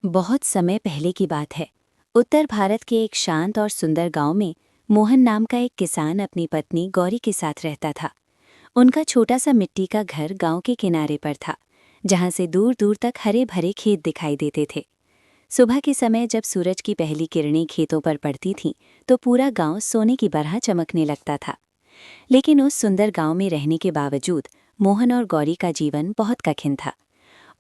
बहुत समय पहले की बात है। उत्तर भारत के एक शांत और सुंदर गांव में मोहन नाम का एक किसान अपनी पत्नी गौरी के साथ रहता था। उनका छोटा सा मिट्टी का घर गांव के किनारे पर था, जहां से दूर दूर तक हरे भरे खेत दिखाई देते थे। सुबह के समय जब सूरज की पहली किरणें खेतों पर पड़ती थीं, तो पूरा गांव सोने की तरह चमकने लगता था। लेकिन उस सुंदर गांव में रहने के बावजूद मोहन और गौरी का जीवन बहुत कठिन था।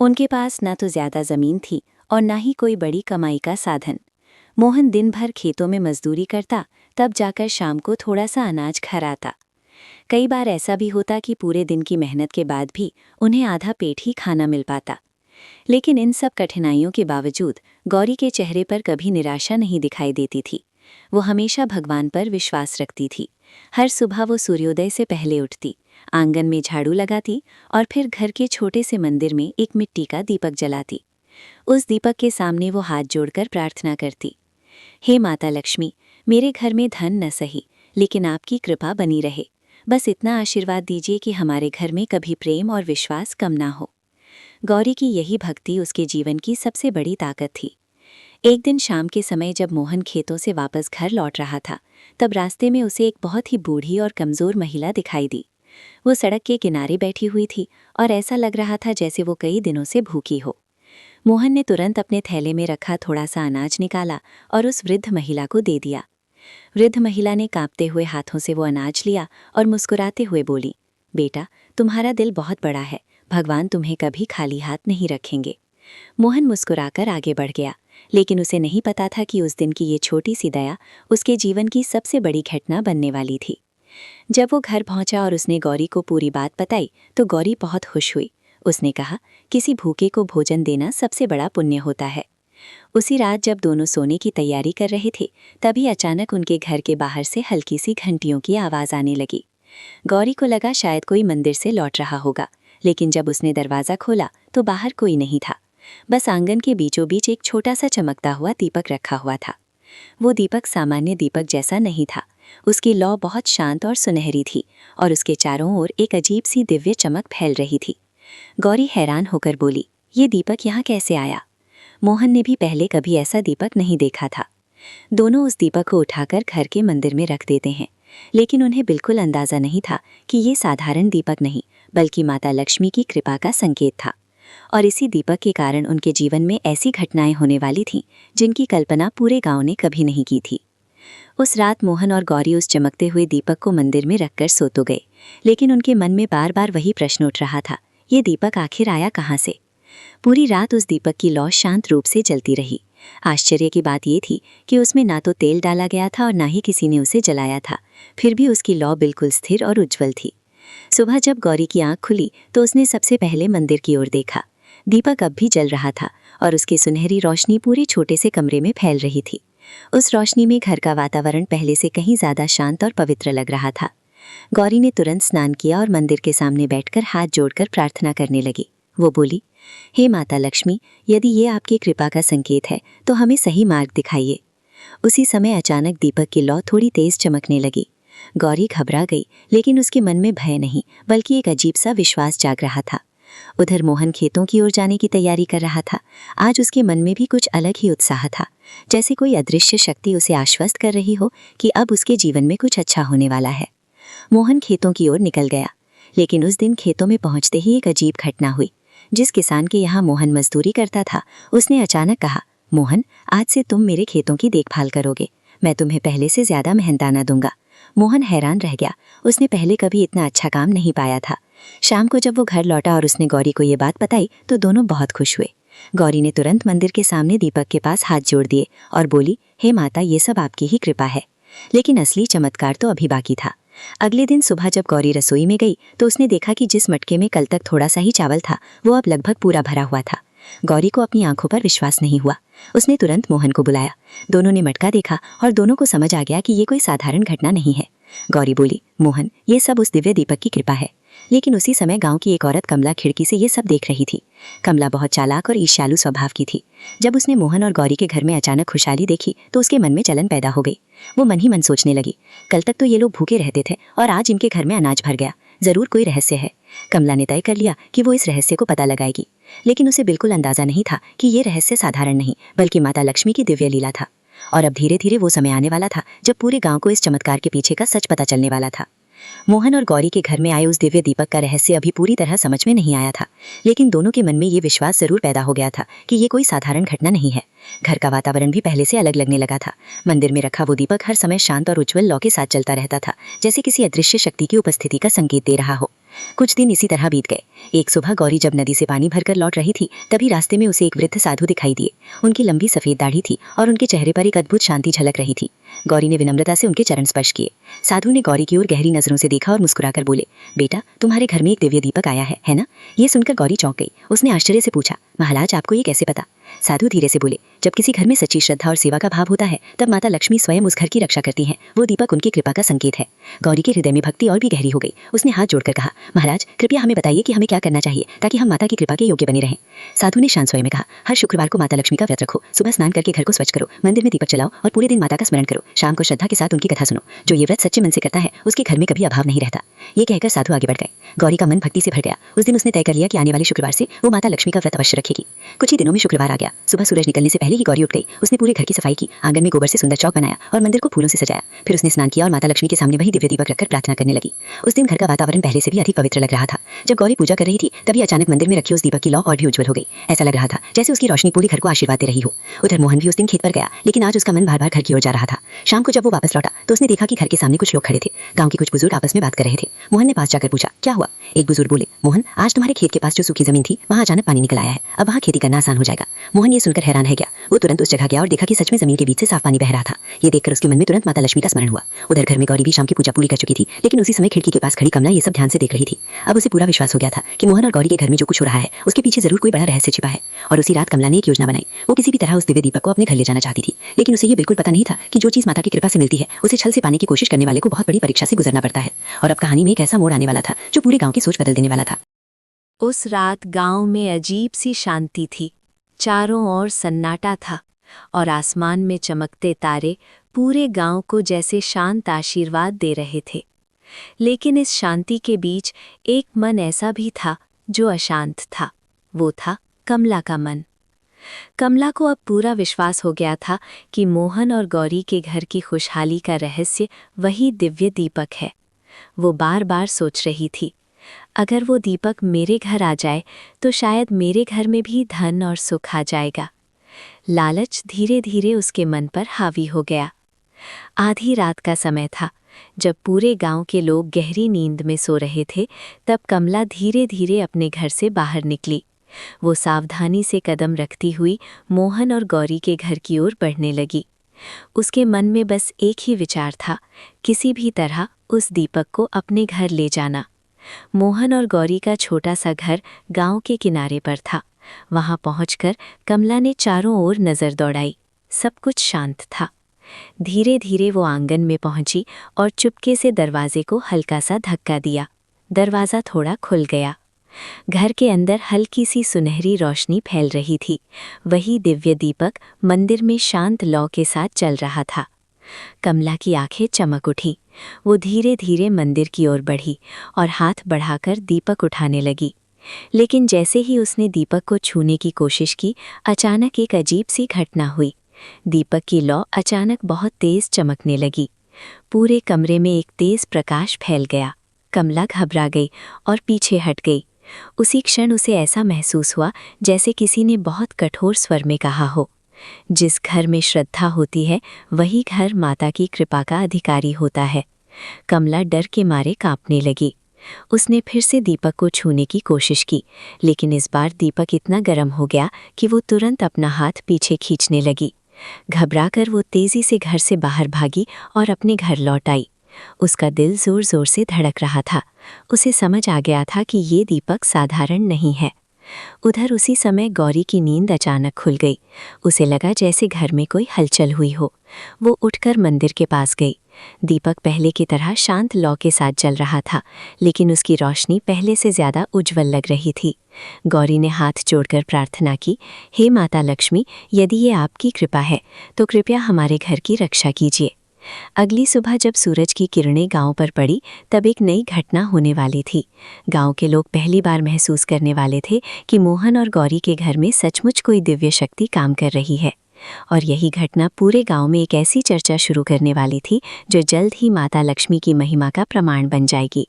उनके पास न तो ज्यादा जमीन थी और न ही कोई बड़ी कमाई का साधन। मोहन दिन भर खेतों में मजदूरी करता, तब जाकर शाम को थोड़ा सा अनाज घर आता। कई बार ऐसा भी होता कि पूरे दिन की मेहनत के बाद भी उन्हें आधा पेट ही खाना मिल पाता। लेकिन इन सब कठिनाइयों के बावजूद गौरी के चेहरे पर कभी निराशा नहीं दिखाई देती थी। वो हमेशा भगवान पर विश्वास रखती थी। हर सुबह वो सूर्योदय से पहले उठती, आंगन में झाड़ू लगाती और फिर घर के छोटे से मंदिर में एक मिट्टी का दीपक जलाती। उस दीपक के सामने वो हाथ जोड़कर प्रार्थना करती, हे माता लक्ष्मी, मेरे घर में धन न सही, लेकिन आपकी कृपा बनी रहे। बस इतना आशीर्वाद दीजिए कि हमारे घर में कभी प्रेम और विश्वास कम ना हो। गौरी की यही भक्ति उसके जीवन की सबसे बड़ी ताकत थी। एक दिन शाम के समय जब मोहन खेतों से वापस घर लौट रहा था, तब रास्ते में उसे एक बहुत ही बूढ़ी और कमजोर महिला दिखाई दी। वो सड़क के किनारे बैठी हुई थी और ऐसा लग रहा था जैसे वो कई दिनों से भूखी हो। मोहन ने तुरंत अपने थैले में रखा थोड़ा सा अनाज निकाला और उस वृद्ध महिला को दे दिया। वृद्ध महिला ने कांपते हुए हाथों से वो अनाज लिया और मुस्कुराते हुए बोली, बेटा, तुम्हारा दिल बहुत बड़ा है, भगवान तुम्हें कभी खाली हाथ नहीं रखेंगे। मोहन मुस्कुराकर आगे बढ़ गया, लेकिन उसे नहीं पता था कि उस दिन की ये छोटी सी दया उसके जीवन की सबसे बड़ी घटना बनने वाली थी। जब वो घर पहुंचा और उसने गौरी को पूरी बात बताई, तो गौरी बहुत खुश हुई। उसने कहा, किसी भूखे को भोजन देना सबसे बड़ा पुण्य होता है। उसी रात जब दोनों सोने की तैयारी कर रहे थे, तभी अचानक उनके घर के बाहर से हल्की सी घंटियों की आवाज़ आने लगी। गौरी को लगा शायद कोई मंदिर से लौट रहा होगा, लेकिन जब उसने दरवाज़ा खोला तो बाहर कोई नहीं था। बस आंगन के बीचों बीच एक छोटा सा चमकता हुआ दीपक रखा हुआ था। वो दीपक सामान्य दीपक जैसा नहीं था। उसकी लौ बहुत शांत और सुनहरी थी और उसके चारों ओर एक अजीब सी दिव्य चमक फैल रही थी। गौरी हैरान होकर बोली, ये दीपक यहाँ कैसे आया? मोहन ने भी पहले कभी ऐसा दीपक नहीं देखा था। दोनों उस दीपक को उठाकर घर के मंदिर में रख देते हैं, लेकिन उन्हें बिल्कुल अंदाजा नहीं था कि ये साधारण दीपक नहीं, बल्कि माता लक्ष्मी की कृपा का संकेत था। और इसी दीपक के कारण उनके जीवन में ऐसी घटनाएं होने वाली थीं जिनकी कल्पना पूरे गांव ने कभी नहीं की थी। उस रात मोहन और गौरी उस चमकते हुए दीपक को मंदिर में रखकर सो तो गए, लेकिन उनके मन में बार बार वही प्रश्न उठ रहा था, ये दीपक आखिर आया कहाँ से? पूरी रात उस दीपक की लौ शांत रूप से जलती रही। आश्चर्य की बात ये थी कि उसमें ना तो तेल डाला गया था और ना ही किसी ने उसे जलाया था, फिर भी उसकी लौ बिल्कुल स्थिर और उज्ज्वल थी। सुबह जब गौरी की आंख खुली तो उसने सबसे पहले मंदिर की ओर देखा। दीपक अब भी जल रहा था और उसकी सुनहरी रोशनी पूरे छोटे से कमरे में फैल रही थी। उस रोशनी में घर का वातावरण पहले से कहीं ज्यादा शांत और पवित्र लग रहा था। गौरी ने तुरंत स्नान किया और मंदिर के सामने बैठकर हाथ जोड़कर प्रार्थना करने लगी। वो बोली, हे माता लक्ष्मी, यदि ये आपकी कृपा का संकेत है तो हमें सही मार्ग दिखाइए। उसी समय अचानक दीपक की लौ थोड़ी तेज चमकने लगी। गौरी घबरा गई, लेकिन उसके मन में भय नहीं, बल्कि एक अजीब सा विश्वास जाग रहा था। उधर मोहन खेतों की ओर जाने की तैयारी कर रहा था। आज उसके मन में भी कुछ अलग ही उत्साह था, जैसे कोई अदृश्य शक्ति उसे आश्वस्त कर रही हो कि अब उसके जीवन में कुछ अच्छा होने वाला है। मोहन खेतों की ओर निकल गया, लेकिन उस दिन खेतों में पहुंचते ही एक अजीब घटना हुई। जिस किसान के यहाँ मोहन मजदूरी करता था, उसने अचानक कहा, मोहन, आज से तुम मेरे खेतों की देखभाल करोगे, मैं तुम्हें पहले से ज्यादा मेहनताना दूंगा। मोहन हैरान रह गया, उसने पहले कभी इतना अच्छा काम नहीं पाया था। शाम को जब वो घर लौटा और उसने गौरी को ये बात बताई तो दोनों बहुत खुश हुए। गौरी ने तुरंत मंदिर के सामने दीपक के पास हाथ जोड़ दिए और बोली, हे माता, ये सब आपकी ही कृपा है। लेकिन असली चमत्कार तो अभी बाकी था। अगले दिन सुबह जब गौरी रसोई में गई तो उसने देखा कि जिस मटके में कल तक थोड़ा सा ही चावल था, वो अब लगभग पूरा भरा हुआ था। गौरी को अपनी आंखों पर विश्वास नहीं हुआ। उसने तुरंत मोहन को बुलाया। दोनों ने मटका देखा और दोनों को समझ आ गया कि ये कोई साधारण घटना नहीं है। गौरी बोली, मोहन, ये सब उस दिव्य दीपक की कृपा है। लेकिन उसी समय गांव की एक औरत कमला खिड़की से ये सब देख रही थी। कमला बहुत चालाक और ईर्ष्यालु स्वभाव की थी। जब उसने मोहन और गौरी के घर में अचानक खुशहाली देखी तो उसके मन में जलन पैदा हो गई। वो मन ही मन सोचने लगी, कल तक तो ये लोग भूखे रहते थे और आज इनके घर में अनाज भर गया, जरूर कोई रहस्य है। कमला ने तय कर लिया कि वो इस रहस्य को पता लगाएगी। लेकिन उसे बिल्कुल अंदाजा नहीं था कि ये रहस्य साधारण नहीं बल्कि माता लक्ष्मी की दिव्य लीला था। और अब धीरे धीरे वो समय आने वाला था जब पूरे गांव को इस चमत्कार के पीछे का सच पता चलने वाला था। मोहन और गौरी के घर में आए उस दिव्य दीपक का रहस्य अभी पूरी तरह समझ में नहीं आया था, लेकिन दोनों के मन में ये विश्वास जरूर पैदा हो गया था कि ये कोई साधारण घटना नहीं है। घर का वातावरण भी पहले से अलग लगने लगा था। मंदिर में रखा वो दीपक हर समय शांत और उज्ज्वल लौ के साथ जलता रहता था, जैसे किसी अदृश्य शक्ति की उपस्थिति का संकेत दे रहा हो। कुछ दिन इसी तरह बीत गए। एक सुबह गौरी जब नदी से पानी भरकर लौट रही थी, तभी रास्ते में उसे एक वृद्ध साधु दिखाई दिए। उनकी लंबी सफेद दाढ़ी थी और उनके चेहरे पर एक अद्भुत शांति झलक रही थी। गौरी ने विनम्रता से उनके चरण स्पर्श किए। साधु ने गौरी की ओर गहरी नजरों से देखा और मुस्कुराकर बोले, बेटा, तुम्हारे घर में एक दिव्य दीपक आया है ना? ये सुनकर गौरी चौंक गई। उसने आश्चर्य से पूछा, महाराज, आपको ये कैसे पता? साधु धीरे से बोले, जब किसी घर में सच्ची श्रद्धा और सेवा का भाव होता है, तब माता लक्ष्मी स्वयं उस घर की रक्षा करती हैं। वो दीपक उनकी कृपा का संकेत है। गौरी के हृदय में भक्ति और भी गहरी हो गई। उसने हाथ जोड़कर कहा, महाराज, कृपया हमें बताइए कि हमें क्या करना चाहिए ताकि हम माता की कृपा के योग्य बने रहें। साधु ने शांत स्वर में कहा, हर शुक्रवार को माता लक्ष्मी का व्रत रखो। सुबह स्नान करके घर को स्वच्छ करो, मंदिर में दीपक जलाओ और पूरे दिन माता का स्मरण करो। शाम को श्रद्धा के साथ उनकी कथा सुनो। जो ये व्रत सच्चे मन से करता है, उसके घर में कभी अभाव नहीं रहता। ये कहकर साधु आगे बढ़ गए। गौरी का मन भक्ति से भर गया। उस दिन उसने तय कर लिया कि आने वाले शुक्रवार से वो माता लक्ष्मी का व्रत अवश्य रखेगी। कुछ ही दिनों में शुक्रवार आ गया। सुबह सूरज निकलने से पहले ही गौरी उठ गई। उसने पूरे घर की सफाई की, आंगन में गोबर से सुंदर चौक बनाया और मंदिर को फूलों से सजाया। फिर उसने स्नान किया और माता लक्ष्मी के सामने वही दिव्य दीपक रखकर प्रार्थना करने लगी। उस दिन घर का वातावरण पहले से भी अधिक पवित्र लग रहा था। जब गौरी पूजा कर रही थी, तभी अचानक मंदिर में रखी उस दीपक की लौ और भी उज्जवल हो गई। ऐसा लग रहा था जैसे उसकी रोशनी पूरे घर को आशीर्वाद दे रही हो। उधर मोहन भी उस दिन खेत पर गया, लेकिन आज उसका मन बार बार घर की ओर जा रहा था। शाम को जब वो वापस लौटा तो उसने देखा कि घर के सामने कुछ लोग खड़े थे। गांव के कुछ बुजुर्ग आपस में बात कर रहे थे। मोहन ने पास जाकर पूछा, क्या हुआ? एक बुजुर्ग बोले, मोहन, आज तुम्हारे खेत के पास जो सूखी जमीन थी, वहाँ अचानक पानी निकल आया है। अब वहाँ खेती करना आसान हो जाएगा। मोहन ये सुनकर हैरान है गया। वो तुरंत उस जगह गया और देखा कि सच में जमीन के बीच से साफ पानी बह रहा था। ये देखकर उसके मन में तुरंत माता लक्ष्मी का स्मरण हुआ। उधर घर में गौरी भी शाम की पूजा पूरी कर चुकी थी, लेकिन उसी समय खिड़की के पास खड़ी कमला ये सब ध्यान से देख रही थी। अब उसे पूरा विश्वास हो गया था कि मोहन और गौरी के घर में जो कुछ हो रहा है, उसके पीछे जरूर कोई बड़ा रहस्य छिपा है। और उसी रात कमला ने एक योजना बनाई। वो किसी भी तरह उस दिव्य दीपक को अपने घर ले जाना चाहती थी, लेकिन उसे ये बिल्कुल पता नहीं था कि जो चीज माता की कृपा से मिलती है, उसे छल से पाने की कोशिश करने वाले को बहुत बड़ी परीक्षा से गुजरना पड़ता है। और अब कहानी में एक ऐसा मोड़ आने वाला था जो पूरे गांव की सोच बदल देने वाला था। उस रात गांव में अजीब सी शांति थी। चारों ओर सन्नाटा था और आसमान में चमकते तारे पूरे गांव को जैसे शांत आशीर्वाद दे रहे थे। लेकिन इस शांति के बीच एक मन ऐसा भी था जो अशांत था। वो था कमला का मन। कमला को अब पूरा विश्वास हो गया था कि मोहन और गौरी के घर की खुशहाली का रहस्य वही दिव्य दीपक है। वो बार बार सोच रही थी, अगर वो दीपक मेरे घर आ जाए तो शायद मेरे घर में भी धन और सुख आ जाएगा। लालच धीरे धीरे उसके मन पर हावी हो गया। आधी रात का समय था। जब पूरे गांव के लोग गहरी नींद में सो रहे थे, तब कमला धीरे धीरे अपने घर से बाहर निकली। वो सावधानी से कदम रखती हुई मोहन और गौरी के घर की ओर बढ़ने लगी। उसके मन में बस एक ही विचार था, किसी भी तरह उस दीपक को अपने घर ले जाना। मोहन और गौरी का छोटा सा घर गांव के किनारे पर था। वहां पहुंचकर कमला ने चारों ओर नजर दौड़ाई। सब कुछ शांत था। धीरे धीरे वो आंगन में पहुंची और चुपके से दरवाजे को हल्का सा धक्का दिया। दरवाज़ा थोड़ा खुल गया। घर के अंदर हल्की सी सुनहरी रोशनी फैल रही थी। वही दिव्य दीपक मंदिर में शांत लौ के साथ चल रहा था। कमला की आंखें चमक उठी। वो धीरे धीरे मंदिर की ओर बढ़ी और हाथ बढ़ाकर दीपक उठाने लगी। लेकिन जैसे ही उसने दीपक को छूने की कोशिश की, अचानक एक अजीब सी घटना हुई। दीपक की लौ अचानक बहुत तेज चमकने लगी। पूरे कमरे में एक तेज प्रकाश फैल गया। कमला घबरा गई और पीछे हट गई। उसी क्षण उसे ऐसा महसूस हुआ जैसे किसी ने बहुत कठोर स्वर में कहा हो, जिस घर में श्रद्धा होती है वही घर माता की कृपा का अधिकारी होता है। कमला डर के मारे कांपने लगी। उसने फिर से दीपक को छूने की कोशिश की, लेकिन इस बार दीपक इतना गर्म हो गया कि वो तुरंत अपना हाथ पीछे खींचने लगी। घबराकर वो तेजी से घर से बाहर भागी और अपने घर लौट आई। उसका दिल जोर जोर से धड़क रहा था। उसे समझ आ गया था कि ये दीपक साधारण नहीं है। उधर उसी समय गौरी की नींद अचानक खुल गई। उसे लगा जैसे घर में कोई हलचल हुई हो। वो उठकर मंदिर के पास गई। दीपक पहले की तरह शांत लौ के साथ जल रहा था, लेकिन उसकी रोशनी पहले से ज्यादा उज्जवल लग रही थी। गौरी ने हाथ जोड़कर प्रार्थना की, हे माता लक्ष्मी, यदि ये आपकी कृपा है तो कृपया हमारे घर की रक्षा कीजिए। अगली सुबह जब सूरज की किरणें गांव पर पड़ी तब एक नई घटना होने वाली थी। गांव के लोग पहली बार महसूस करने वाले थे कि मोहन और गौरी के घर में सचमुच कोई दिव्य शक्ति काम कर रही है। और यही घटना पूरे गांव में एक ऐसी चर्चा शुरू करने वाली थी जो जल्द ही माता लक्ष्मी की महिमा का प्रमाण बन जाएगी।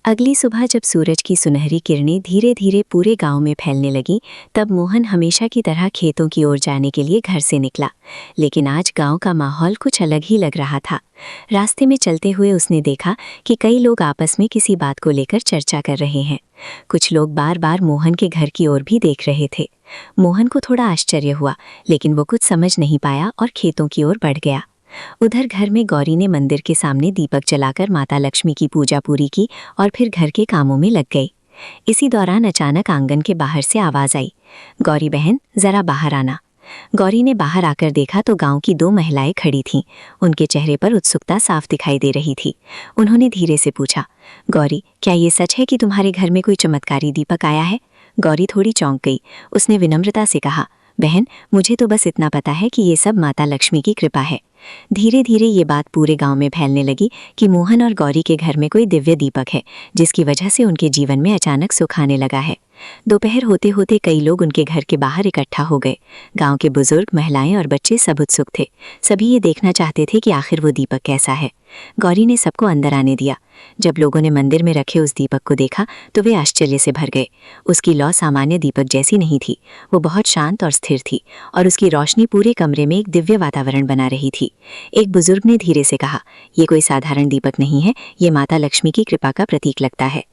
अगली सुबह जब सूरज की सुनहरी किरणें धीरे धीरे पूरे गांव में फैलने लगीं, तब मोहन हमेशा की तरह खेतों की ओर जाने के लिए घर से निकला। लेकिन आज गांव का माहौल कुछ अलग ही लग रहा था। रास्ते में चलते हुए उसने देखा कि कई लोग आपस में किसी बात को लेकर चर्चा कर रहे हैं। कुछ लोग बार बार मोहन के घर की ओर भी देख रहे थे। मोहन को थोड़ा आश्चर्य हुआ, लेकिन वो कुछ समझ नहीं पाया और खेतों की ओर बढ़ गया। उधर घर में गौरी ने मंदिर के सामने दीपक जलाकर माता लक्ष्मी की पूजा पूरी की और फिर घर के कामों में लग गई। इसी दौरान अचानक आंगन के बाहर से आवाज आई, गौरी बहन जरा बाहर आना। गौरी ने बाहर आकर देखा तो गांव की 2 महिलाएं खड़ी थीं। उनके चेहरे पर उत्सुकता साफ दिखाई दे रही थी। उन्होंने धीरे से पूछा, गौरी क्या ये सच है कि तुम्हारे घर में कोई चमत्कारी दीपक आया है? गौरी थोड़ी चौंक गई। उसने विनम्रता से कहा, बहन मुझे तो बस इतना पता है कि ये सब माता लक्ष्मी की कृपा है। धीरे धीरे ये बात पूरे गांव में फैलने लगी कि मोहन और गौरी के घर में कोई दिव्य दीपक है, जिसकी वजह से उनके जीवन में अचानक सुख आने लगा है। दोपहर होते होते कई लोग उनके घर के बाहर इकट्ठा हो गए। गांव के बुजुर्ग, महिलाएं और बच्चे सब उत्सुक थे। सभी ये देखना चाहते थे कि आखिर वो दीपक कैसा है। गौरी ने सबको अंदर आने दिया। जब लोगों ने मंदिर में रखे उस दीपक को देखा तो वे आश्चर्य से भर गए। उसकी लौ सामान्य दीपक जैसी नहीं थी, वो बहुत शांत और स्थिर थी और उसकी रोशनी पूरे कमरे में एक दिव्य वातावरण बना रही थी। एक बुजुर्ग ने धीरे से कहा, ये कोई साधारण दीपक नहीं है, ये माता लक्ष्मी की कृपा का प्रतीक लगता है।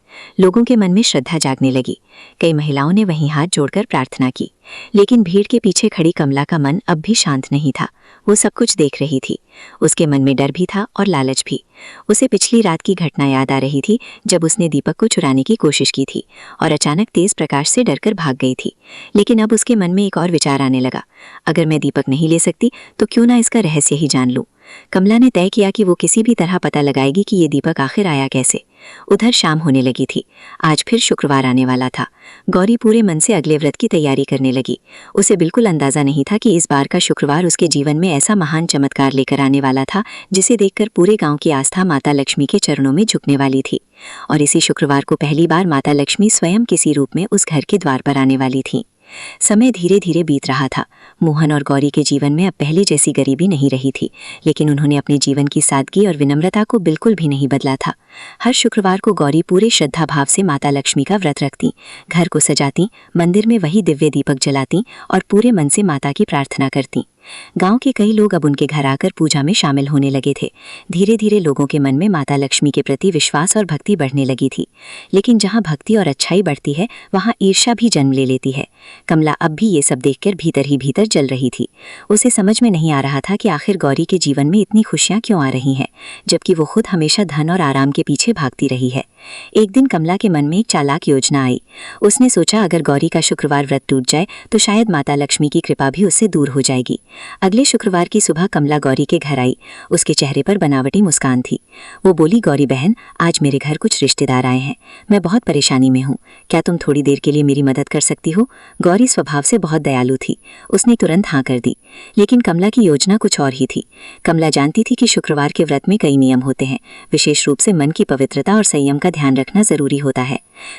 लोगों के मन में श्रद्धा जागने लगी। कई महिलाओं ने वहीं हाथ जोड़कर प्रार्थना की। लेकिन भीड़ के पीछे खड़ी कमला का मन अब भी शांत नहीं था। वो सब कुछ देख रही थी। उसके मन में डर भी था और लालच भी। उसे पिछली रात की घटना याद आ रही थी जब उसने दीपक को चुराने की कोशिश की थी और अचानक तेज प्रकाश से डरकर भाग गई थी। लेकिन अब उसके मन में एक और विचार आने लगा, अगर मैं दीपक नहीं ले सकती तो क्यों ना इसका रहस्य ही जान लूं। कमला ने तय किया कि वो किसी भी तरह पता लगाएगी कि ये दीपक आखिर आया कैसे। उधर शाम होने लगी थी। आज फिर शुक्रवार आने वाला था। गौरी पूरे मन से अगले व्रत की तैयारी करने लगी। उसे बिल्कुल अंदाजा नहीं था कि इस बार का शुक्रवार उसके जीवन में ऐसा महान चमत्कार लेकर आने वाला था जिसे देखकर पूरे गांव की आस्था माता लक्ष्मी के चरणों में झुकने वाली थी। और इसी शुक्रवार को पहली बार माता लक्ष्मी स्वयं किसी रूप में उस घर के द्वार पर आने वाली थी। समय धीरे धीरे बीत रहा था। मोहन और गौरी के जीवन में अब पहले जैसी गरीबी नहीं रही थी, लेकिन उन्होंने अपने जीवन की सादगी और विनम्रता को बिल्कुल भी नहीं बदला था। हर शुक्रवार को गौरी पूरे श्रद्धा भाव से माता लक्ष्मी का व्रत रखती, घर को सजाती, मंदिर में वही दिव्य दीपक जलाती और पूरे मन से माता की प्रार्थना करती। गांव के कई लोग अब उनके घर आकर पूजा में शामिल होने लगे थे। धीरे धीरे लोगों के मन में माता लक्ष्मी के प्रति विश्वास और भक्ति बढ़ने लगी थी। लेकिन जहां भक्ति और अच्छाई बढ़ती है वहां ईर्ष्या भी जन्म ले लेती है। कमला अब भी ये सब देखकर भीतर ही भीतर जल रही थी। उसे समझ में नहीं आ रहा था कि आखिर गौरी के जीवन में इतनी खुशियां क्यों आ रही हैं, जबकि वो खुद हमेशा धन और आराम के पीछे भागती रही है। एक दिन कमला के मन में एक चालाक योजना आई। उसने सोचा अगर गौरी का शुक्रवार व्रत टूट जाए तो शायद माता लक्ष्मी की कृपा भी उससे दूर हो जाएगी। अगले शुक्रवार की सुबह कमला गौरी के घर आई। उसके चेहरे पर बनावटी मुस्कान थी। वो बोली, गौरी बहन आज मेरे घर कुछ रिश्तेदार आए हैं, मैं बहुत परेशानी में हूँ, क्या तुम थोड़ी देर के लिए मेरी मदद कर सकती हो? गौरी स्वभाव से बहुत दयालु थी। उसने तुरंत हाँ कर दी। लेकिन कमला की योजना कुछ और ही थी। कमला जानती थी कि शुक्रवार के व्रत में कई नियम होते हैं, विशेष रूप से मन की पवित्रता और संयम का ध्यान रखना जरूरी होता है।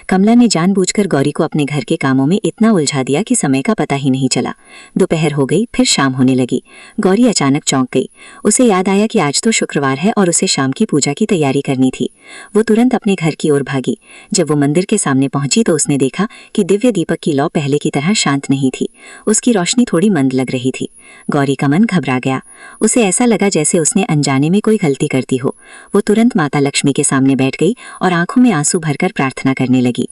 कमला ने जानबूझकर गौरी को अपने घर के कामों में इतना उलझा दिया कि समय का पता ही नहीं चला। दोपहर हो गई, फिर शाम होने लगी। गौरी अचानक चौंक गई। उसे याद आया कि आज तो शुक्रवार है और उसे शाम की पूजा की तैयारी करनी थी। वो तुरंत अपने घर की ओर भागी। जब वो मंदिर के सामने पहुंची तो उसने देखा कि दिव्य दीपक की लौ पहले की तरह शांत नहीं थी। उसकी रोशनी थोड़ी मंद लग रही थी। गौरी का मन घबरा गया। उसे ऐसा लगा जैसे उसने अनजाने में कोई गलती कर दी हो। वो तुरंत माता लक्ष्मी के सामने बैठ गई और आंखों में आंसू भरकर प्रार्थना करने लगी।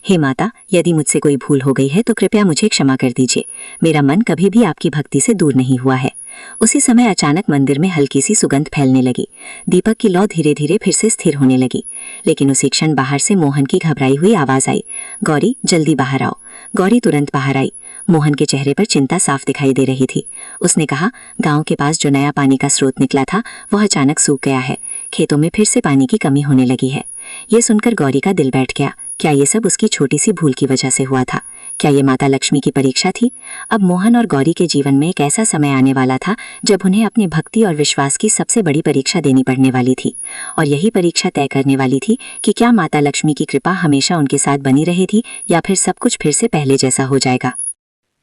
हे माता, यदि मुझसे कोई भूल हो गई है तो कृपया मुझे क्षमा कर दीजिए। मेरा मन कभी भी आपकी भक्ति से दूर नहीं हुआ है। उसी समय अचानक मंदिर में हल्की सी सुगंध फैलने लगी। दीपक की लौ धीरे धीरे फिर से स्थिर होने लगी। लेकिन उसी क्षण बाहर से मोहन की घबराई हुई आवाज आई, गौरी जल्दी बाहर आओ। गौरी तुरंत बाहर आई। मोहन के चेहरे पर चिंता साफ दिखाई दे रही थी। उसने कहा, गांव के पास जो नया पानी का स्रोत निकला था वह अचानक सूख गया है। खेतों में फिर से पानी की कमी होने लगी है। ये सुनकर गौरी का दिल बैठ गया। क्या ये सब उसकी छोटी सी भूल की वजह से हुआ था? क्या ये माता लक्ष्मी की परीक्षा थी? अब मोहन और गौरी के जीवन में एक ऐसा समय आने वाला था जब उन्हें अपनी भक्ति और विश्वास की सबसे बड़ी परीक्षा देनी पड़ने वाली थी। और यही परीक्षा तय करने वाली थी कि क्या माता लक्ष्मी की कृपा हमेशा उनके साथ बनी रहेगी या फिर सब कुछ फिर से पहले जैसा हो जाएगा।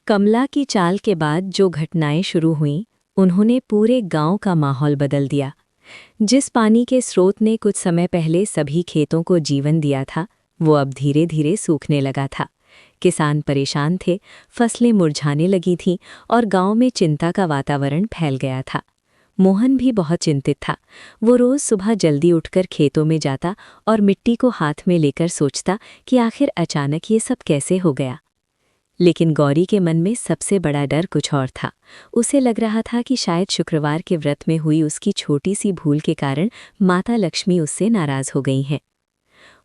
कमला की चाल के बाद जो घटनाएं शुरू हुईं, उन्होंने पूरे गांव का माहौल बदल दिया। जिस पानी के स्रोत ने कुछ समय पहले सभी खेतों को जीवन दिया था, वो अब धीरे धीरे सूखने लगा था। किसान परेशान थे, फसलें मुरझाने लगी थीं और गांव में चिंता का वातावरण फैल गया था। मोहन भी बहुत चिंतित था। वो रोज सुबह जल्दी उठकर खेतों में जाता और मिट्टी को हाथ में लेकर सोचता कि आखिर अचानक ये सब कैसे हो गया। लेकिन गौरी के मन में सबसे बड़ा डर कुछ और था। उसे लग रहा था कि शायद शुक्रवार के व्रत में हुई उसकी छोटी सी भूल के कारण माता लक्ष्मी उससे नाराज हो गई हैं।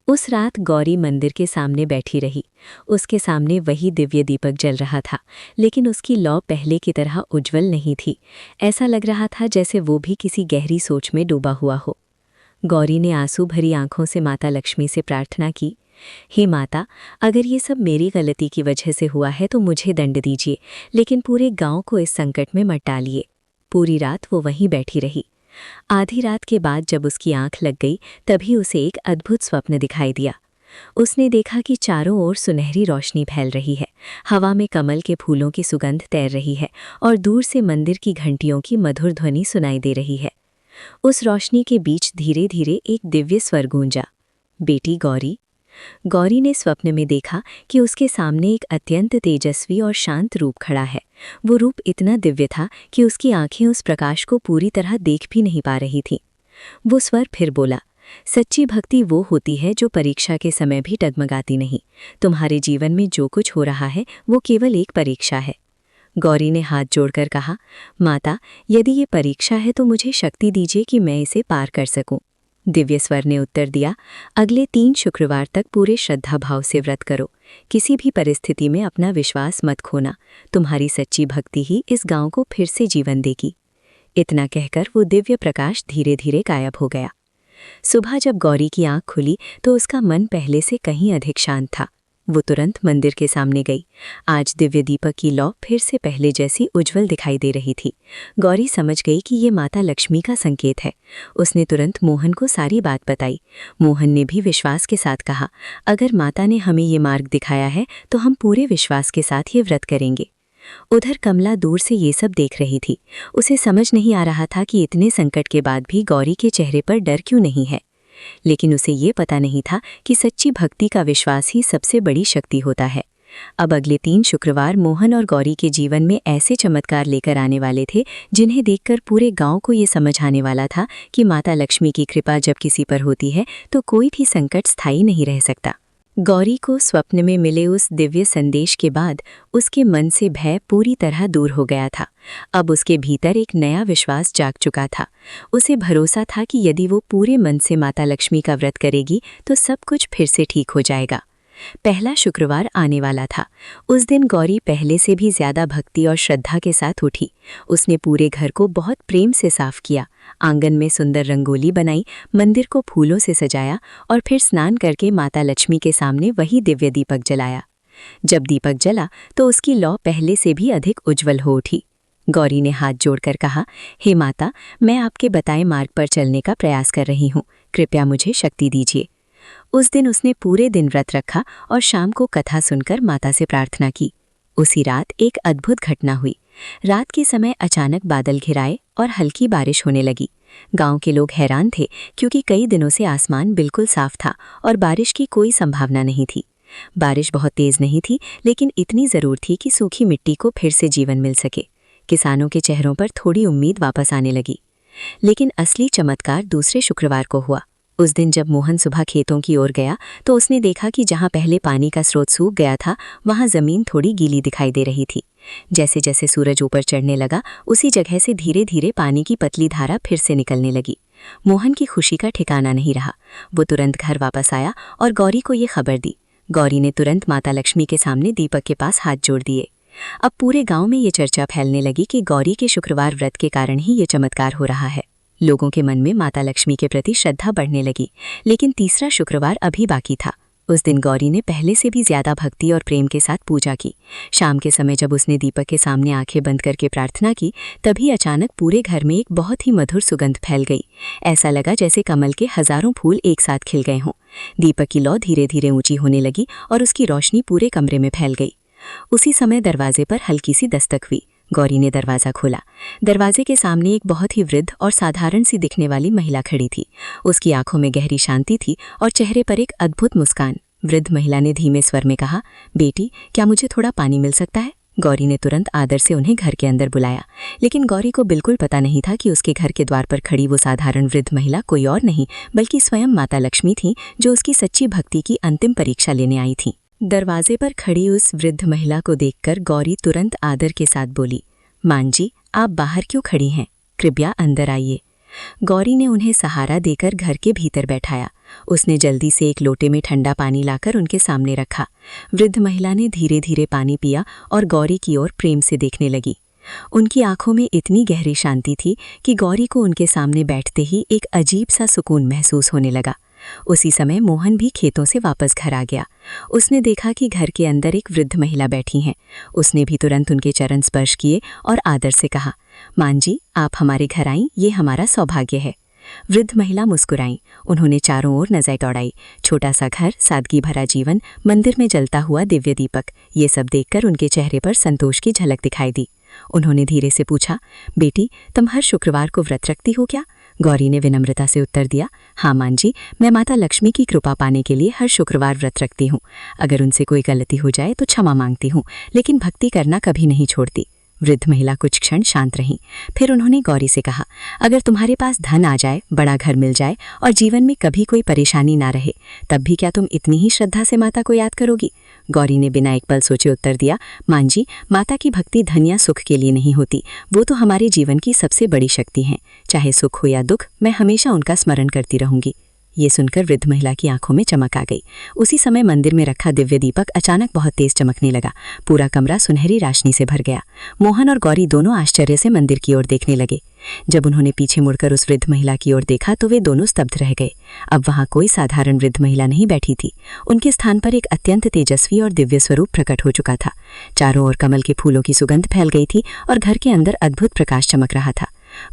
उस रात गौरी मंदिर के सामने बैठी रही। उसके सामने वही दिव्य दीपक जल रहा था, लेकिन उसकी लौ पहले की तरह उज्जवल नहीं थी। ऐसा लग रहा था जैसे वो भी किसी गहरी सोच में डूबा हुआ हो। गौरी ने आंसू भरी आंखों से माता लक्ष्मी से प्रार्थना की, हे माता, अगर ये सब मेरी गलती की वजह से हुआ है तो मुझे दंड दीजिए, लेकिन पूरे गांव को इस संकट में मत डालिए। पूरी रात वो वहीं बैठी रही। आधी रात के बाद जब उसकी आंख लग गई, तभी उसे एक अद्भुत स्वप्न दिखाई दिया। उसने देखा कि चारों ओर सुनहरी रोशनी फैल रही है, हवा में कमल के फूलों की सुगंध तैर रही है और दूर से मंदिर की घंटियों की मधुर ध्वनि सुनाई दे रही है। उस रोशनी के बीच धीरे धीरे एक दिव्य स्वर गूंजा, बेटी गौरी। गौरी ने स्वप्न में देखा कि उसके सामने एक अत्यंत तेजस्वी और शांत रूप खड़ा है। वो रूप इतना दिव्य था कि उसकी आंखें उस प्रकाश को पूरी तरह देख भी नहीं पा रही थीं। वो स्वर फिर बोला, सच्ची भक्ति वो होती है जो परीक्षा के समय भी डगमगाती नहीं। तुम्हारे जीवन में जो कुछ हो रहा है वो केवल एक परीक्षा है। गौरी ने हाथ जोड़कर कहा, माता, यदि ये परीक्षा है तो मुझे शक्ति दीजिए कि मैं इसे पार कर सकूं। दिव्य स्वर ने उत्तर दिया, अगले 3 शुक्रवार तक पूरे श्रद्धा भाव से व्रत करो। किसी भी परिस्थिति में अपना विश्वास मत खोना। तुम्हारी सच्ची भक्ति ही इस गांव को फिर से जीवन देगी। इतना कहकर वो दिव्य प्रकाश धीरे धीरे गायब हो गया। सुबह जब गौरी की आंख खुली तो उसका मन पहले से कहीं अधिक शांत था। वो तुरंत मंदिर के सामने गई। आज दिव्य दीपक की लौ फिर से पहले जैसी उज्जवल दिखाई दे रही थी। गौरी समझ गई कि ये माता लक्ष्मी का संकेत है। उसने तुरंत मोहन को सारी बात बताई। मोहन ने भी विश्वास के साथ कहा, अगर माता ने हमें ये मार्ग दिखाया है तो हम पूरे विश्वास के साथ ये व्रत करेंगे। उधर कमला दूर से ये सब देख रही थी। उसे समझ नहीं आ रहा था कि इतने संकट के बाद भी गौरी के चेहरे पर डर क्यों नहीं है। लेकिन उसे ये पता नहीं था कि सच्ची भक्ति का विश्वास ही सबसे बड़ी शक्ति होता है। अब अगले 3 शुक्रवार मोहन और गौरी के जीवन में ऐसे चमत्कार लेकर आने वाले थे जिन्हें देखकर पूरे गांव को ये समझ आने वाला था कि माता लक्ष्मी की कृपा जब किसी पर होती है तो कोई भी संकट स्थायी नहीं रह सकता। गौरी को स्वप्न में मिले उस दिव्य संदेश के बाद उसके मन से भय पूरी तरह दूर हो गया था। अब उसके भीतर एक नया विश्वास जाग चुका था। उसे भरोसा था कि यदि वो पूरे मन से माता लक्ष्मी का व्रत करेगी तो सब कुछ फिर से ठीक हो जाएगा। पहला शुक्रवार आने वाला था। उस दिन गौरी पहले से भी ज्यादा भक्ति और श्रद्धा के साथ उठी। उसने पूरे घर को बहुत प्रेम से साफ किया, आंगन में सुंदर रंगोली बनाई, मंदिर को फूलों से सजाया और फिर स्नान करके माता लक्ष्मी के सामने वही दिव्य दीपक जलाया। जब दीपक जला तो उसकी लौ पहले से भी अधिक उज्जवल हो उठी। गौरी ने हाथ जोड़कर कहा, हे माता, मैं आपके बताए मार्ग पर चलने का प्रयास कर रही हूँ, कृपया मुझे शक्ति दीजिए। उस दिन उसने पूरे दिन व्रत रखा और शाम को कथा सुनकर माता से प्रार्थना की। उसी रात एक अद्भुत घटना हुई। रात के समय अचानक बादल घिराए और हल्की बारिश होने लगी। गांव के लोग हैरान थे क्योंकि कई दिनों से आसमान बिल्कुल साफ था और बारिश की कोई संभावना नहीं थी। बारिश बहुत तेज नहीं थी, लेकिन इतनी जरूर थी कि सूखी मिट्टी को फिर से जीवन मिल सके। किसानों के चेहरों पर थोड़ी उम्मीद वापस आने लगी। लेकिन असली चमत्कार दूसरे शुक्रवार को हुआ। उस दिन जब मोहन सुबह खेतों की ओर गया तो उसने देखा कि जहां पहले पानी का स्रोत सूख गया था वहां जमीन थोड़ी गीली दिखाई दे रही थी। जैसे जैसे सूरज ऊपर चढ़ने लगा उसी जगह से धीरे धीरे पानी की पतली धारा फिर से निकलने लगी। मोहन की खुशी का ठिकाना नहीं रहा। वो तुरंत घर वापस आया और गौरी को ये खबर दी। गौरी ने तुरंत माता लक्ष्मी के सामने दीपक के पास हाथ जोड़ दिए। अब पूरे गांव में ये चर्चा फैलने लगी कि गौरी के शुक्रवार व्रत के कारण ही ये चमत्कार हो रहा है। लोगों के मन में माता लक्ष्मी के प्रति श्रद्धा बढ़ने लगी। लेकिन तीसरा शुक्रवार अभी बाकी था। उस दिन गौरी ने पहले से भी ज्यादा भक्ति और प्रेम के साथ पूजा की। शाम के समय जब उसने दीपक के सामने आंखें बंद करके प्रार्थना की, तभी अचानक पूरे घर में एक बहुत ही मधुर सुगंध फैल गई। ऐसा लगा जैसे कमल के हजारों फूल एक साथ खिल गए हों। दीपक की लौ धीरे धीरे ऊंची होने लगी और उसकी रोशनी पूरे कमरे में फैल गई। उसी समय दरवाजे पर हल्की सी दस्तक हुई। गौरी ने दरवाज़ा खोला। दरवाजे के सामने एक बहुत ही वृद्ध और साधारण सी दिखने वाली महिला खड़ी थी। उसकी आंखों में गहरी शांति थी और चेहरे पर एक अद्भुत मुस्कान। वृद्ध महिला ने धीमे स्वर में कहा, बेटी, क्या मुझे थोड़ा पानी मिल सकता है? गौरी ने तुरंत आदर से उन्हें घर के अंदर बुलाया, लेकिन गौरी को बिल्कुल पता नहीं था कि उसके घर के द्वार पर खड़ी वो साधारण वृद्ध महिला कोई और नहीं बल्कि स्वयं माता लक्ष्मी थी, जो उसकी सच्ची भक्ति की अंतिम परीक्षा लेने आई थी। दरवाजे पर खड़ी उस वृद्ध महिला को देखकर गौरी तुरंत आदर के साथ बोली, मान जी, आप बाहर क्यों खड़ी हैं? कृपया अंदर आइए। गौरी ने उन्हें सहारा देकर घर के भीतर बैठाया। उसने जल्दी से एक लोटे में ठंडा पानी लाकर उनके सामने रखा। वृद्ध महिला ने धीरे धीरे पानी पिया और गौरी की ओर प्रेम से देखने लगी। उनकी आंखों में इतनी गहरी शांति थी कि गौरी को उनके सामने बैठते ही एक अजीब सा सुकून महसूस होने लगा। उसी समय मोहन भी खेतों से वापस घर आ गया। उसने देखा कि घर के अंदर एक वृद्ध महिला बैठी हैं। उसने भी तुरंत उनके चरण स्पर्श किए और आदर से कहा, मान जी, आप हमारे घर आईं, ये हमारा सौभाग्य है। वृद्ध महिला मुस्कुराई। उन्होंने चारों ओर नजर दौड़ाई। छोटा सा घर, सादगी भरा जीवन, मंदिर में जलता हुआ दिव्य दीपक, ये सब देखकर उनके चेहरे पर संतोष की झलक दिखाई दी। उन्होंने धीरे से पूछा, बेटी, तुम हर शुक्रवार को व्रत रखती हो क्या? गौरी ने विनम्रता से उत्तर दिया, हाँ मान जी, मैं माता लक्ष्मी की कृपा पाने के लिए हर शुक्रवार व्रत रखती हूँ। अगर उनसे कोई गलती हो जाए तो क्षमा मांगती हूँ, लेकिन भक्ति करना कभी नहीं छोड़ती। वृद्ध महिला कुछ क्षण शांत रहीं। फिर उन्होंने गौरी से कहा, अगर तुम्हारे पास धन आ जाए, बड़ा घर मिल जाए और जीवन में कभी कोई परेशानी ना रहे, तब भी क्या तुम इतनी ही श्रद्धा से माता को याद करोगी? गौरी ने बिना एक पल सोचे उत्तर दिया, मान जी, माता की भक्ति धन या सुख के लिए नहीं होती, वो तो हमारे जीवन की सबसे बड़ी शक्ति है। चाहे सुख हो या दुख, मैं हमेशा उनका स्मरण करती रहूंगी। ये सुनकर वृद्ध महिला की आंखों में चमक आ गई। उसी समय मंदिर में रखा दिव्य दीपक अचानक बहुत तेज चमकने लगा। पूरा कमरा सुनहरी रोशनी से भर गया। मोहन और गौरी दोनों आश्चर्य से मंदिर की ओर देखने लगे। जब उन्होंने पीछे मुड़कर उस वृद्ध महिला की ओर देखा तो वे दोनों स्तब्ध रह गए। अब वहां कोई साधारण वृद्ध महिला नहीं बैठी थी। उनके स्थान पर एक अत्यंत तेजस्वी और दिव्य स्वरूप प्रकट हो चुका था। चारों ओर कमल के फूलों की सुगंध फैल गई थी और घर के अंदर अद्भुत प्रकाश चमक रहा था।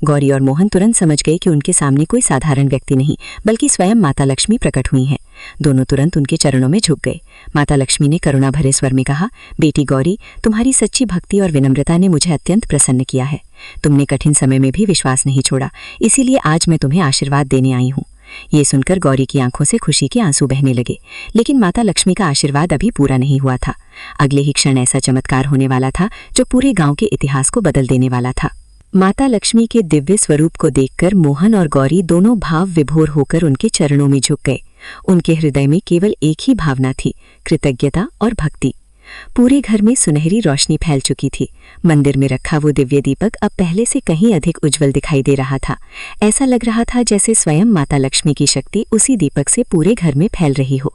गौरी और मोहन तुरंत समझ गए कि उनके सामने कोई साधारण व्यक्ति नहीं बल्कि स्वयं माता लक्ष्मी प्रकट हुई हैं। दोनों तुरंत उनके चरणों में झुक गए। माता लक्ष्मी ने करुणा भरे स्वर में कहा, बेटी गौरी, तुम्हारी सच्ची भक्ति और विनम्रता ने मुझे अत्यंत प्रसन्न किया है। तुमने कठिन समय में भी विश्वास नहीं छोड़ा, इसीलिए आज मैं तुम्हें आशीर्वाद देने आई हूँ। ये सुनकर गौरी की आंखों से खुशी के आंसू बहने लगे, लेकिन माता लक्ष्मी का आशीर्वाद अभी पूरा नहीं हुआ था। अगले ही क्षण ऐसा चमत्कार होने वाला था जो पूरे गांव के इतिहास को बदल देने वाला था। माता लक्ष्मी के दिव्य स्वरूप को देखकर मोहन और गौरी दोनों भाव विभोर होकर उनके चरणों में झुक गए। उनके हृदय में केवल एक ही भावना थी, कृतज्ञता और भक्ति। पूरे घर में सुनहरी रोशनी फैल चुकी थी। मंदिर में रखा वो दिव्य दीपक अब पहले से कहीं अधिक उज्जवल दिखाई दे रहा था। ऐसा लग रहा था जैसे स्वयं माता लक्ष्मी की शक्ति उसी दीपक से पूरे घर में फैल रही हो।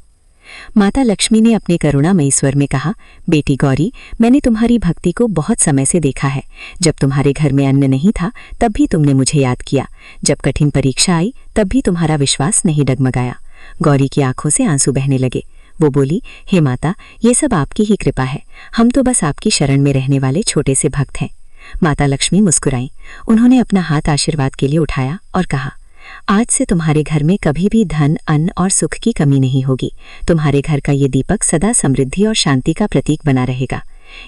माता लक्ष्मी ने अपने करुणामयी स्वर में कहा, बेटी गौरी, मैंने तुम्हारी भक्ति को बहुत समय से देखा है। जब तुम्हारे घर में अन्न नहीं था तब भी तुमने मुझे याद किया। जब कठिन परीक्षा आई तब भी तुम्हारा विश्वास नहीं डगमगाया। गौरी की आंखों से आंसू बहने लगे। वो बोली, हे माता, ये सब आपकी ही कृपा है। हम तो बस आपकी शरण में रहने वाले छोटे से भक्त हैं। माता लक्ष्मी मुस्कुराई। उन्होंने अपना हाथ आशीर्वाद के लिए उठाया और कहा, आज से तुम्हारे घर में कभी भी धन, अन्न और सुख की कमी नहीं होगी। तुम्हारे घर का ये दीपक सदा समृद्धि और शांति का प्रतीक बना रहेगा।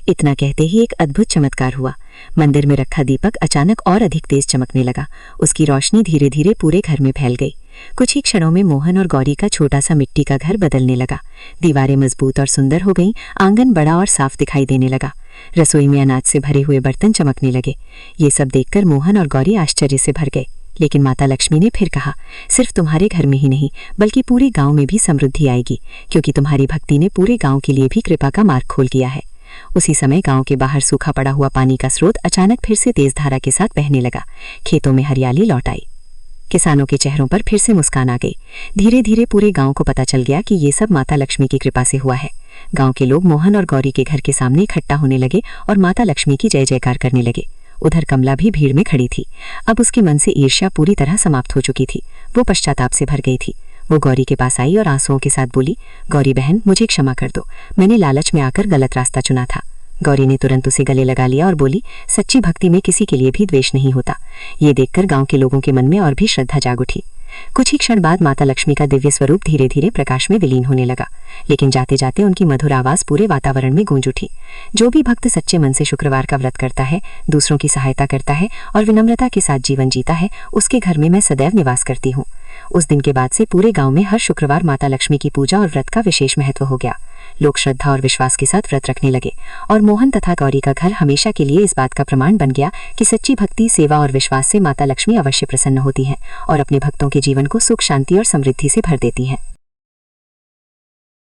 इतना कहते ही एक अद्भुत चमत्कार हुआ। मंदिर में रखा दीपक अचानक और अधिक तेज चमकने लगा। उसकी रोशनी धीरे धीरे पूरे घर में फैल गई। कुछ ही क्षणों में मोहन और गौरी का छोटा सा मिट्टी का घर बदलने लगा। दीवारें मजबूत और सुंदर हो गईं, आंगन बड़ा और साफ दिखाई देने लगा। रसोई में अनाज से भरे हुए बर्तन चमकने लगे। ये सब देखकर मोहन और गौरी आश्चर्य से भर गए। लेकिन माता लक्ष्मी ने फिर कहा, सिर्फ तुम्हारे घर में ही नहीं बल्कि पूरे गांव में भी समृद्धि आएगी, क्योंकि तुम्हारी भक्ति ने पूरे गांव के लिए भी कृपा का मार्ग खोल दिया है। उसी समय गांव के बाहर सूखा पड़ा हुआ पानी का स्रोत अचानक फिर से तेज धारा के साथ बहने लगा। खेतों में हरियाली लौट आई। किसानों के चेहरों पर फिर से मुस्कान आ गई। धीरे धीरे पूरे गांव को पता चल गया कि ये सब माता लक्ष्मी की कृपा से हुआ है। गांव के लोग मोहन और गौरी के घर के सामने इकट्ठा होने लगे और माता लक्ष्मी की जय जयकार करने लगे। उधर कमला भी भीड़ में खड़ी थी। अब उसके मन से ईर्ष्या पूरी तरह समाप्त हो चुकी थी। वो पश्चाताप से भर गई थी। वो गौरी के पास आई और आंसुओं के साथ बोली, गौरी बहन, मुझे क्षमा कर दो, मैंने लालच में आकर गलत रास्ता चुना था। गौरी ने तुरंत उसे गले लगा लिया और बोली, सच्ची भक्ति में किसी के लिए भी द्वेष नहीं होता। ये देखकर गांव के लोगों के मन में और भी श्रद्धा जाग उठी। कुछ ही क्षण बाद माता लक्ष्मी का दिव्य स्वरूप धीरे धीरे प्रकाश में विलीन होने लगा, लेकिन जाते जाते उनकी मधुर आवाज पूरे वातावरण में गूंज उठी। जो भी भक्त सच्चे मन से शुक्रवार का व्रत करता है, दूसरों की सहायता करता है और विनम्रता के साथ जीवन जीता है, उसके घर में मैं सदैव निवास करती हूँ। उस दिन के बाद से पूरे गांव में हर शुक्रवार माता लक्ष्मी की पूजा और व्रत का विशेष महत्व हो गया। लोग श्रद्धा और विश्वास के साथ व्रत रखने लगे और मोहन तथा गौरी का घर हमेशा के लिए इस बात का प्रमाण बन गया कि सच्ची भक्ति, सेवा और विश्वास से माता लक्ष्मी अवश्य प्रसन्न होती हैं और अपने भक्तों के जीवन को सुख, शांति और समृद्धि से भर देती हैं।